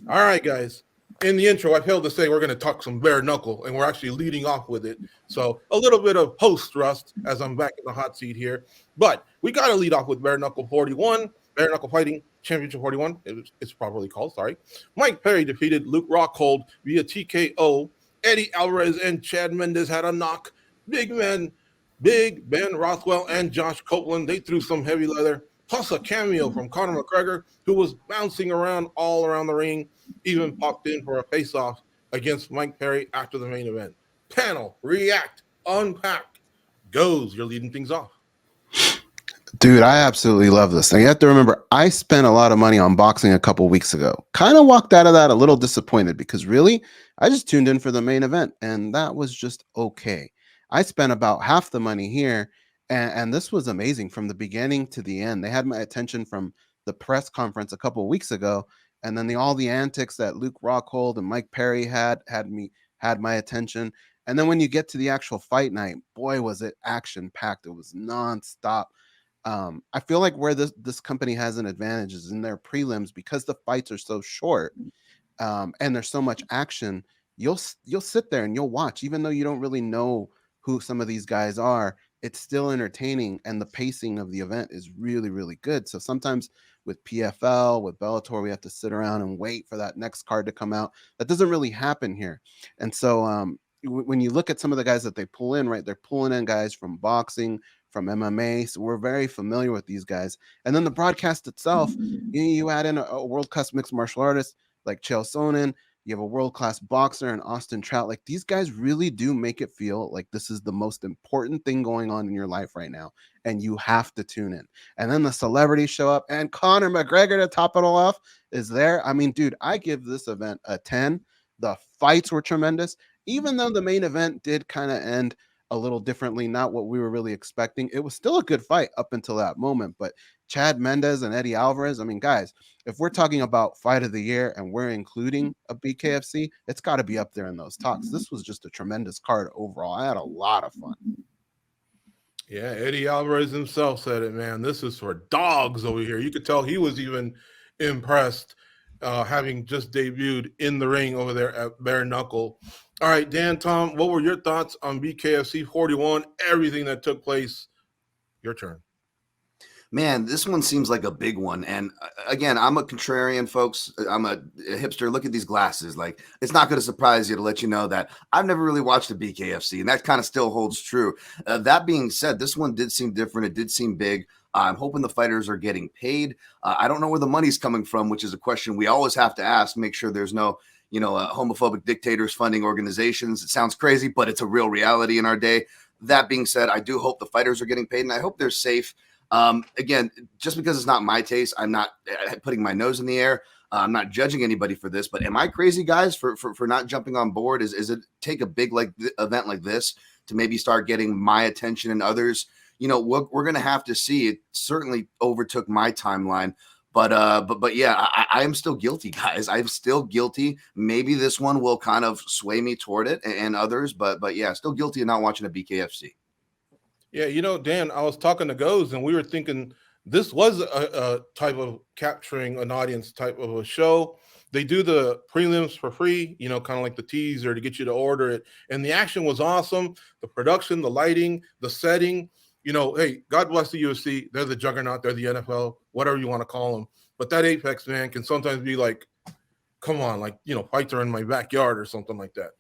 All right, guys. In the intro, I failed to say we're going to talk some bare knuckle, and we're actually leading off with it. So a little bit of post thrust as I'm back in the hot seat here. But we got to lead off with bare knuckle 41, bare knuckle fighting championship 41. It's properly called. Sorry. Mike Perry defeated Luke Rockhold via TKO. Eddie Alvarez and Chad Mendes had a knock. Big men, Big Ben Rothwell and Josh Copeland. They threw some heavy leather. Plus a cameo from Conor McGregor, who was bouncing around all around the ring, even popped in for a face-off against Mike Perry after the main event. Panel, react, unpack, goes. You're leading things off. Dude, I absolutely love this. Now, you have to remember, I spent a lot of money on boxing a couple weeks ago. Kind of walked out of that a little disappointed because really, I just tuned in for the main event, and that was just okay. I spent about half the money here, and this was amazing from the beginning to the end. They had my attention from the press conference a couple weeks ago, and then all the antics that Luke Rockhold and Mike Perry had my attention. And then when you get to the actual fight night, boy, was it action packed. It was nonstop. I feel like where this company has an advantage is in their prelims because the fights are so short, and there's so much action. You'll sit there and you'll watch, even though you don't really know who some of these guys are. It's still entertaining, and the pacing of the event is really, really good. So sometimes with PFL, with Bellator, we have to sit around and wait for that next card to come out. That doesn't really happen here. And so when you look at some of the guys that they pull in, right, they're pulling in guys from boxing, from MMA. So we're very familiar with these guys. And then the broadcast itself, you add in a world-class mixed martial artist like Chael Sonnen, you have a world-class boxer and Austin Trout. Like, these guys really do make it feel like this is the most important thing going on in your life right now, and you have to tune in. And then the celebrities show up, and Conor McGregor, to top it all off, is there. I mean, dude, I give this event a 10. The fights were tremendous, even though the main event did kind of end a little differently, not what we were really expecting. It was still a good fight up until that moment. But Chad Mendes and Eddie Alvarez, I mean, guys, if we're talking about fight of the year and we're including a BKFC, it's got to be up there in those talks. This was just a tremendous card overall. I had a lot of fun. Yeah, Eddie Alvarez himself said it, man. This is for dogs over here. You could tell he was even impressed, having just debuted in the ring over there at Bare Knuckle. All right, Dan, Tom, what were your thoughts on BKFC 41, everything that took place? Your turn. Man, this one seems like a big one. And again, I'm a contrarian, folks. I'm a hipster. Look at these glasses. Like, it's not going to surprise you to let you know that I've never really watched a BKFC, and that kind of still holds true. That being said, this one did seem different. It did seem big. I'm hoping the fighters are getting paid. I don't know where the money's coming from, which is a question we always have to ask. Make sure there's no, homophobic dictators funding organizations. It sounds crazy, but it's a real reality in our day. That being said, I do hope the fighters are getting paid, and I hope they're safe. Again, just because it's not my taste, I'm not putting my nose in the air. I'm not judging anybody for this, but am I crazy, guys, for not jumping on board? Is it take a big event like this to maybe start getting my attention and others? We're going to have to see. It certainly overtook my timeline, but yeah, I am still guilty, guys. I'm still guilty. Maybe this one will kind of sway me toward it and others, but yeah, still guilty of not watching a BKFC. Yeah, Dan, I was talking to Goes, and we were thinking this was a type of capturing an audience type of a show. They do the prelims for free, kind of like the teaser to get you to order it. And the action was awesome. The production, the lighting, the setting. Hey, God bless the UFC. They're the juggernaut. They're the NFL, whatever you want to call them. But that Apex, man, can sometimes be like, come on, like, fights are in my backyard or something like that.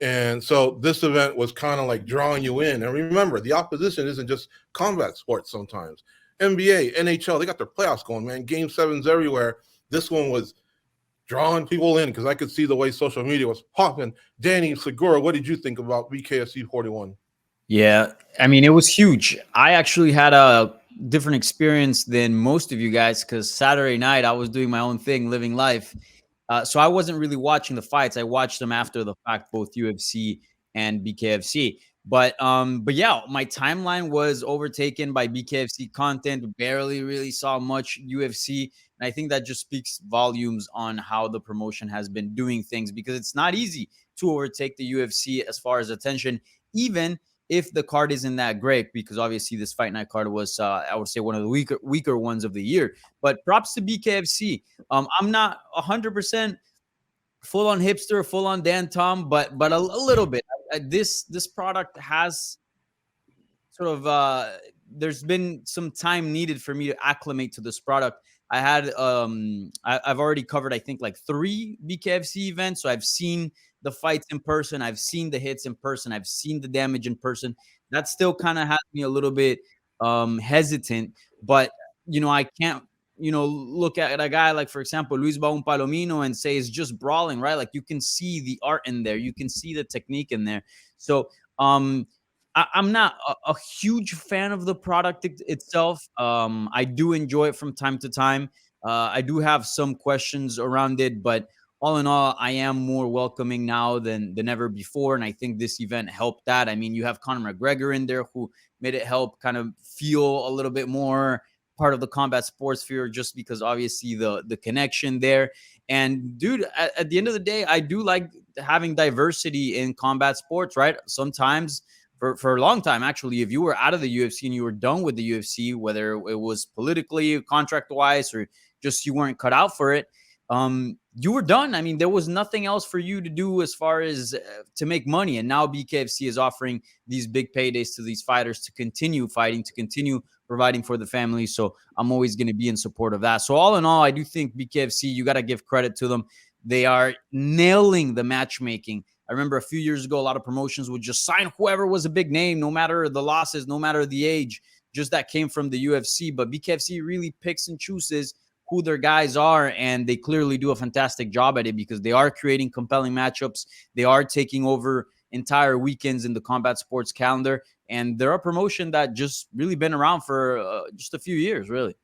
And so this event was kind of like drawing you in. And remember, the opposition isn't just combat sports sometimes. NBA, NHL, they got their playoffs going, man. Game 7s everywhere. This one was drawing people in because I could see the way social media was popping. Danny Segura, what did you think about BKFC 41? Yeah, I mean, it was huge. I actually had a different experience than most of you guys because Saturday night I was doing my own thing, living life. So I wasn't really watching the fights. I watched them after the fact, both UFC and BKFC. But yeah, my timeline was overtaken by BKFC content. Barely really saw much UFC. And I think that just speaks volumes on how the promotion has been doing things, because it's not easy to overtake the UFC as far as attention, even if the card isn't that great, because obviously this fight night card was, I would say, one of the weaker ones of the year. But props to BKFC. I'm not 100% full on hipster, full on Dan Tom, but a little bit. This product has sort of there's been some time needed for me to acclimate to this product. I've already covered, I think, like 3 BKFC events. So I've seen the fights in person, I've seen the hits in person, I've seen the damage in person. That still kind of has me a little bit hesitant, but I can't look at a guy like, for example, Luis Baum Palomino and say it's just brawling, right? Like, you can see the art in there, you can see the technique in there. So I'm not a huge fan of the product itself. I do enjoy it from time to time. I do have some questions around it, but all in all, I am more welcoming now than ever before. And I think this event helped that. I mean, you have Conor McGregor in there, who made it help kind of feel a little bit more part of the combat sports sphere, just because obviously the connection there. And dude, at the end of the day, I do like having diversity in combat sports, right? Sometimes for a long time, actually, if you were out of the UFC and you were done with the UFC, whether it was politically, contract wise, or just you weren't cut out for it, you were done. I mean, there was nothing else for you to do as far as to make money. And now BKFC is offering these big paydays to these fighters to continue fighting, to continue providing for the family. So I'm always going to be in support of that. So all in all, I do think BKFC, you got to give credit to them. They are nailing the matchmaking. I remember a few years ago, a lot of promotions would just sign whoever was a big name, no matter the losses, no matter the age, just that came from the UFC. But BKFC really picks and chooses who their guys are, and they clearly do a fantastic job at it, because they are creating compelling matchups. They are taking over entire weekends in the combat sports calendar, and they're a promotion that just really been around for just a few years, really.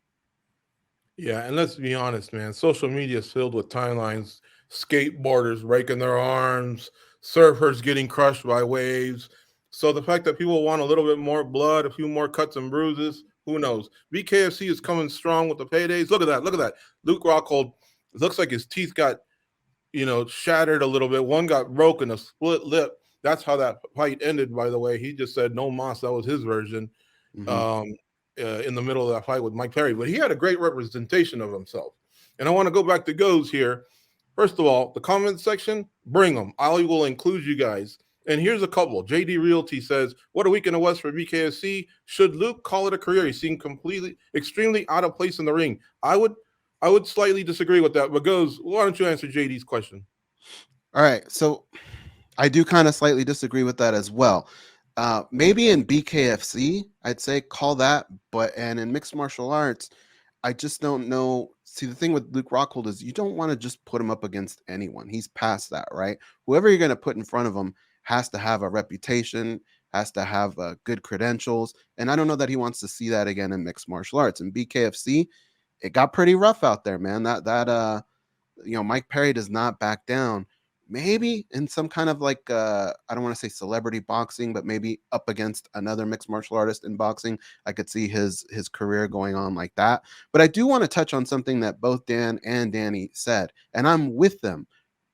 Yeah, and let's be honest, man. Social media is filled with timelines, skateboarders breaking their arms, surfers getting crushed by waves. So the fact that people want a little bit more blood, a few more cuts and bruises, who knows? BKFC is coming strong with the paydays. Look at that. Look at that. Luke Rockhold, it looks like his teeth got, shattered a little bit. One got broken, a split lip. That's how that fight ended, by the way. He just said no mas. That was his version. Mhm. In the middle of that fight with Mike Perry, but he had a great representation of himself. And I want to go back to Goes here. First of all, the comment section, bring them. I will include you guys. And here's a couple. JD Realty says, "What a week in the West for BKFC. Should Luke call it a career? He seemed extremely out of place in the ring." I would slightly disagree with that. But Goes, why don't you answer JD's question? All right. So I do kind of slightly disagree with that as well. Maybe in BKFC, I'd say call that, and in mixed martial arts, I just don't know. See, the thing with Luke Rockhold is you don't want to just put him up against anyone. He's past that, right? Whoever you're going to put in front of him has to have a reputation, has to have good credentials, and I don't know that he wants to see that again in mixed martial arts. In BKFC, it got pretty rough out there, man. Mike Perry does not back down. Maybe in some kind of like I don't want to say celebrity boxing, but maybe up against another mixed martial artist in boxing, I could see his career going on like that. But I do want to touch on something that both Dan and Danny said, and I'm with them.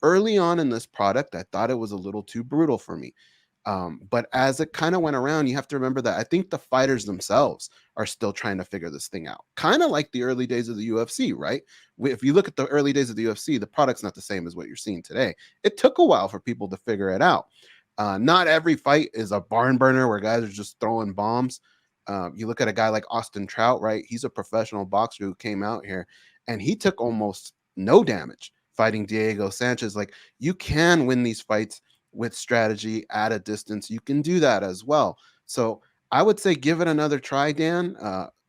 Early on in this product, I thought it was a little too brutal for me. But as it kind of went around, you have to remember that I think the fighters themselves are still trying to figure this thing out. Kind of like the early days of the UFC, right? If you look at the early days of the UFC, the product's not the same as what you're seeing today. It took a while for people to figure it out. Not every fight is a barn burner where guys are just throwing bombs. You look at a guy like Austin Trout, right? He's a professional boxer who came out here and he took almost no damage fighting Diego Sanchez. Like, you can win these fights with strategy at a distance. You can do that as well. So I would say give it another try, Dan.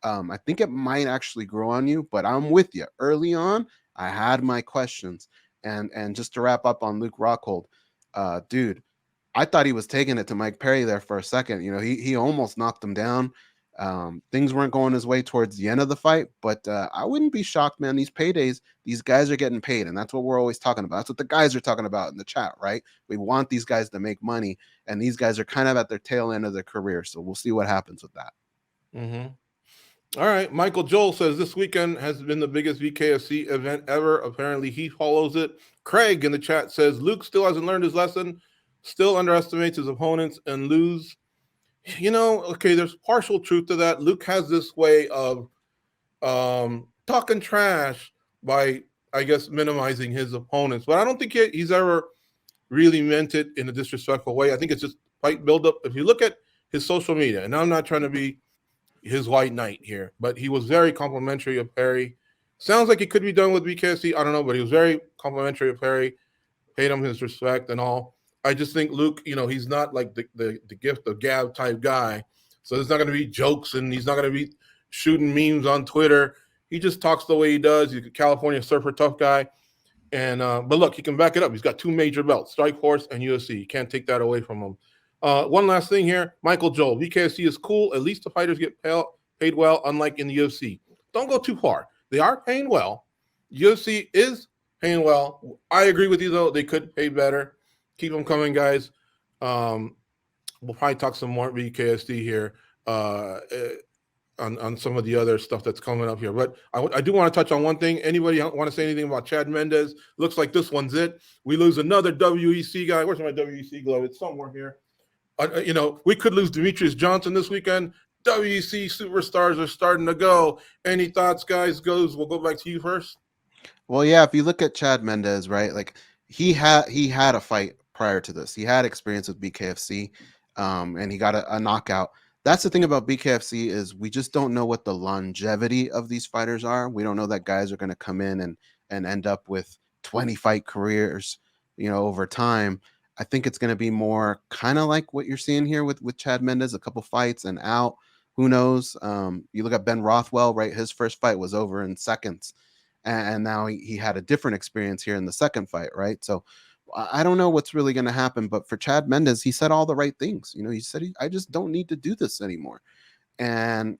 I think it might actually grow on you, but I'm with you. Early on, I had my questions. And just to wrap up on Luke Rockhold, dude, I thought he was taking it to Mike Perry there for a second. He almost knocked him down. Things weren't going his way towards the end of the fight, but I wouldn't be shocked, man. These paydays, these guys are getting paid, and that's what we're always talking about. That's what the guys are talking about in the chat, right? We want these guys to make money, and these guys are kind of at their tail end of their career, so we'll see what happens with that. Mm-hmm. All right. Michael Joel says this weekend has been the biggest VKFC event ever. Apparently, he follows it. Craig in the chat says Luke still hasn't learned his lesson, still underestimates his opponents and lose. Okay, there's partial truth to that. Luke has this way of talking trash by I guess, minimizing his opponents. But I don't think he's ever really meant it in a disrespectful way. I think it's just fight buildup. If you look at his social media, and I'm not trying to be his white knight here, but he was very complimentary of Perry. Sounds like it could be done with BKFC. I don't know, but he was very complimentary of Perry, paid him his respect and all. I just think Luke, he's not like the gift of gab type guy. So there's not going to be jokes and he's not going to be shooting memes on Twitter. He just talks the way he does. He's a California surfer tough guy. And but look, he can back it up. He's got 2 major belts, Strikeforce and UFC. You can't take that away from him. One last thing here, Michael Joel. BKFC is cool. At least the fighters get paid well, unlike in the UFC. Don't go too far. They are paying well. UFC is paying well. I agree with you, though. They could pay better. Keep them coming, guys. We'll probably talk some more BKFC here on some of the other stuff that's coming up here. But I do want to touch on one thing. Anybody want to say anything about Chad Mendes? Looks like this one's it. We lose another WEC guy. Where's my WEC glove? It's somewhere here. We could lose Demetrius Johnson this weekend. WEC superstars are starting to go. Any thoughts, guys? We'll go back to you first. Well, yeah, if you look at Chad Mendes, right, like he had a fight prior to this. He had experience with BKFC, and he got a knockout. That's the thing about BKFC is we just don't know what the longevity of these fighters are. We don't know that guys are going to come in and end up with 20 fight careers, over time. I think it's going to be more kind of like what you're seeing here with Chad Mendes, a couple fights and out. Who knows? You look at Ben Rothwell, right? His first fight was over in seconds. And now he had a different experience here in the second fight, right? So I don't know what's really going to happen. But for Chad Mendes, he said all the right things. He said, I just don't need to do this anymore. And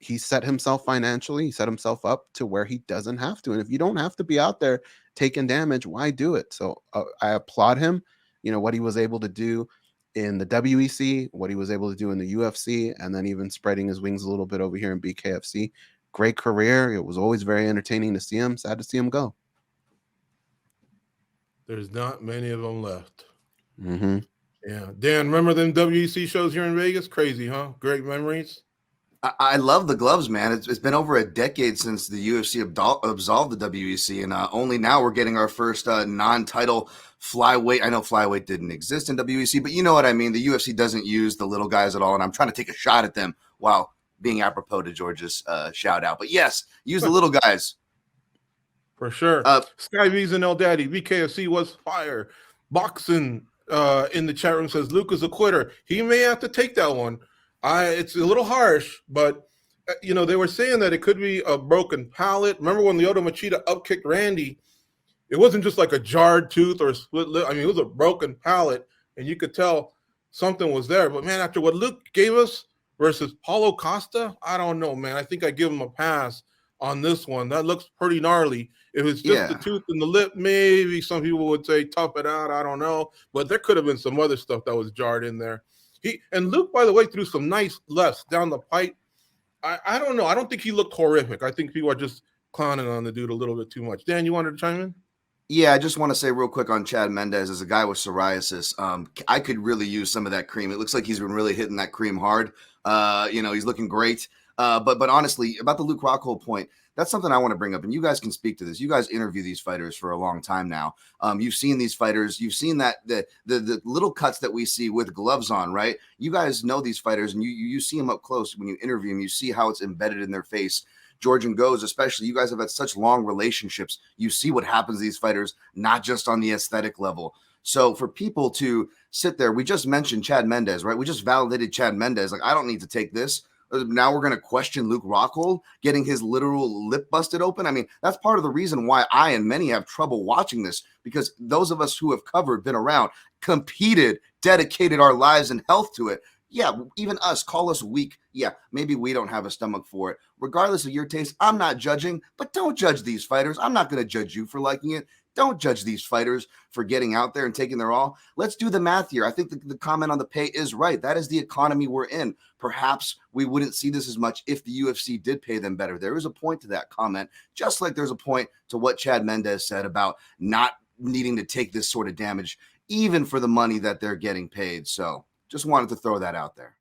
he set himself financially. He set himself up to where he doesn't have to. And if you don't have to be out there taking damage, why do it? So I applaud him. What he was able to do in the WEC, what he was able to do in the UFC, and then even spreading his wings a little bit over here in BKFC. Great career. It was always very entertaining to see him. Sad to see him go. There's not many of them left. Mm-hmm. Yeah. Dan, remember them WEC shows here in Vegas? Crazy, huh? Great memories. I love the gloves, man. It's been over a decade since the UFC absolved the WEC, and only now we're getting our first non-title flyweight. I know flyweight didn't exist in WEC, but you know what I mean. The UFC doesn't use the little guys at all, and I'm trying to take a shot at them while being apropos to George's shout out. But yes, use the little guys. For sure. Sky V's and El Daddy, BKFC was fire. Boxing in the chat room says Luke is a quitter. He may have to take that one. It's a little harsh, but they were saying that it could be a broken palate. Remember when Lyoto Machida upkicked Randy? It wasn't just like a jarred tooth or a split lip. I mean, it was a broken palate, and you could tell something was there. But man, after what Luke gave us versus Paulo Costa, I don't know, man. I think I give him a pass on this one. That looks pretty gnarly. If it's just the tooth and the lip, maybe some people would say tough it out. I don't know, but there could have been some other stuff that was jarred in there. And Luke, by the way, threw some nice lefts down the pipe. I don't know. I don't think he looked horrific. I think people are just clowning on the dude a little bit too much. Dan, you wanted to chime in? Yeah, I just want to say real quick on Chad Mendes as a guy with psoriasis. I could really use some of that cream. It looks like he's been really hitting that cream hard. He's looking great. But honestly, about the Luke Rockhold point, that's something I want to bring up, and you guys can speak to this. You guys interview these fighters for a long time now. You've seen these fighters. You've seen that the little cuts that we see with gloves on, right? You guys know these fighters, and you see them up close when you interview them. You see how it's embedded in their face. George and Goes, especially, you guys have had such long relationships. You see what happens to these fighters, not just on the aesthetic level. So for people to sit there, we just mentioned Chad Mendes, right? We just validated Chad Mendes. Like, I don't need to take this. Now we're going to question Luke Rockhold getting his literal lip busted open. I mean, that's part of the reason why I and many have trouble watching this, because those of us who have covered, been around, competed, dedicated our lives and health to it. Yeah, even us, call us weak. Yeah, maybe we don't have a stomach for it. Regardless of your taste, I'm not judging, but don't judge these fighters. I'm not going to judge you for liking it. Don't judge these fighters for getting out there and taking their all. Let's do the math here. I think the comment on the pay is right. That is the economy we're in. Perhaps we wouldn't see this as much if the UFC did pay them better. There is a point to that comment, just like there's a point to what Chad Mendes said about not needing to take this sort of damage, even for the money that they're getting paid. So just wanted to throw that out there.